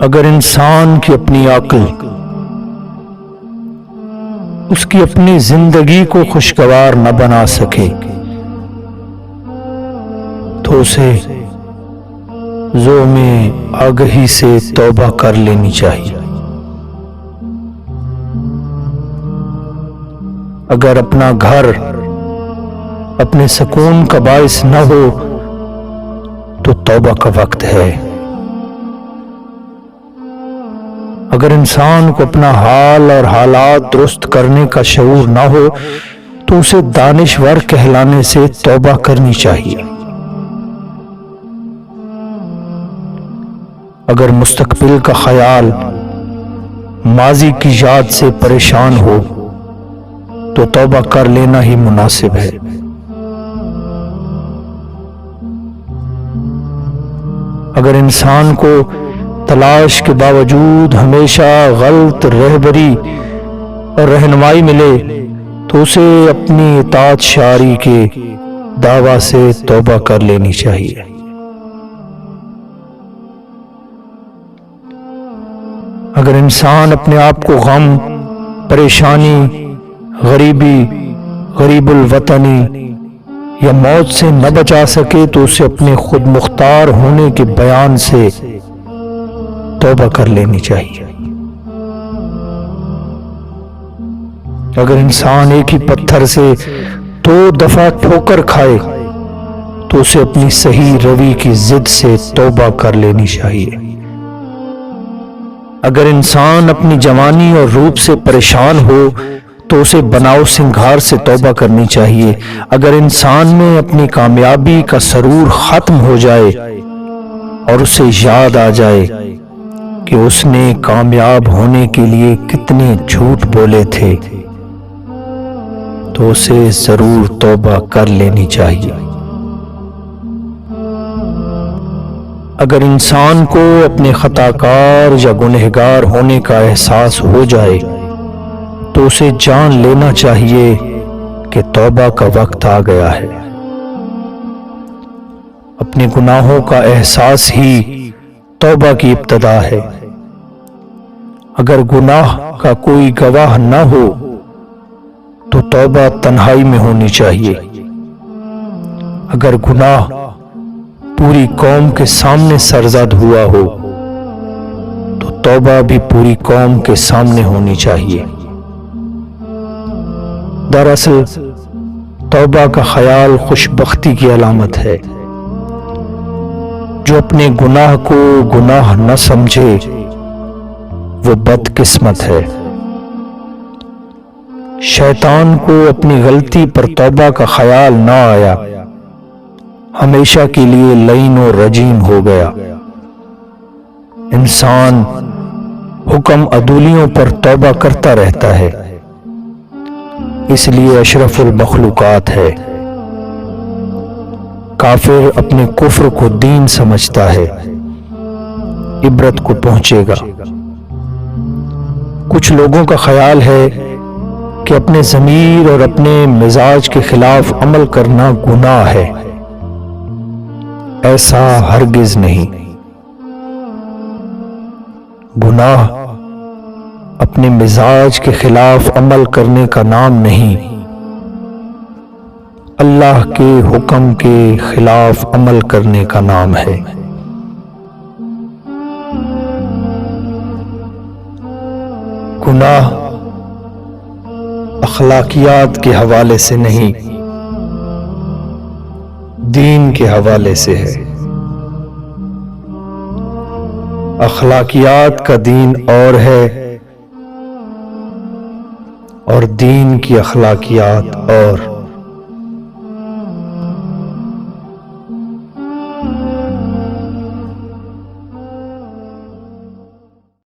اگر انسان کی اپنی عقل اس کی اپنی زندگی کو خوشگوار نہ بنا سکے تو اسے ذوق آگہی سے توبہ کر لینی چاہیے۔ اگر اپنا گھر اپنے سکون کا باعث نہ ہو تو توبہ کا وقت ہے۔ اگر انسان کو اپنا حال اور حالات درست کرنے کا شعور نہ ہو تو اسے دانشور کہلانے سے توبہ کرنی چاہیے۔ اگر مستقبل کا خیال ماضی کی یاد سے پریشان ہو تو توبہ کر لینا ہی مناسب ہے۔ اگر انسان کو تلاش کے باوجود ہمیشہ غلط رہبری اور رہنمائی ملے تو اسے اپنی اطاعت شاری کے دعویٰ سے توبہ کر لینی چاہیے۔ اگر انسان اپنے آپ کو غم، پریشانی، غریبی، غریب الوطنی یا موت سے نہ بچا سکے تو اسے اپنے خود مختار ہونے کے بیان سے توبہ کر لینی چاہیے۔ اگر انسان ایک ہی پتھر سے 2 دفعہ ٹھوکر کھائے تو اسے اپنی صحیح روی کی ضد سے توبہ کر لینی چاہیے۔ اگر انسان اپنی جوانی اور روپ سے پریشان ہو تو اسے بناؤ سنگھار سے توبہ کرنی چاہیے۔ اگر انسان میں اپنی کامیابی کا سرور ختم ہو جائے اور اسے یاد آ جائے کہ اس نے کامیاب ہونے کے لیے کتنے جھوٹ بولے تھے تو اسے ضرور توبہ کر لینی چاہیے۔ اگر انسان کو اپنے خطا کار یا گنہگار ہونے کا احساس ہو جائے تو اسے جان لینا چاہیے کہ توبہ کا وقت آ گیا ہے۔ اپنے گناہوں کا احساس ہی توبہ کی ابتدا ہے۔ اگر گناہ کا کوئی گواہ نہ ہو تو توبہ تنہائی میں ہونی چاہیے۔ اگر گناہ پوری قوم کے سامنے سرزد ہوا ہو تو توبہ بھی پوری قوم کے سامنے ہونی چاہیے۔ دراصل توبہ کا خیال خوش بختی کی علامت ہے۔ جو اپنے گناہ کو گناہ نہ سمجھے وہ بدقسمت ہے۔ شیطان کو اپنی غلطی پر توبہ کا خیال نہ آیا، ہمیشہ کے لیے لعین و رجیم ہو گیا۔ انسان حکم عدولیوں پر توبہ کرتا رہتا ہے، اس لیے اشرف المخلوقات ہے۔ کافر اپنے کفر کو دین سمجھتا ہے، عبرت کو پہنچے گا۔ کچھ لوگوں کا خیال ہے کہ اپنے ضمیر اور اپنے مزاج کے خلاف عمل کرنا گناہ ہے۔ ایسا ہرگز نہیں۔ گناہ اپنے مزاج کے خلاف عمل کرنے کا نام نہیں، اللہ کے حکم کے خلاف عمل کرنے کا نام ہے۔ گناہ اخلاقیات کے حوالے سے نہیں، دین کے حوالے سے ہے۔ اخلاقیات کا دین اور ہے اور دین کی اخلاقیات اور۔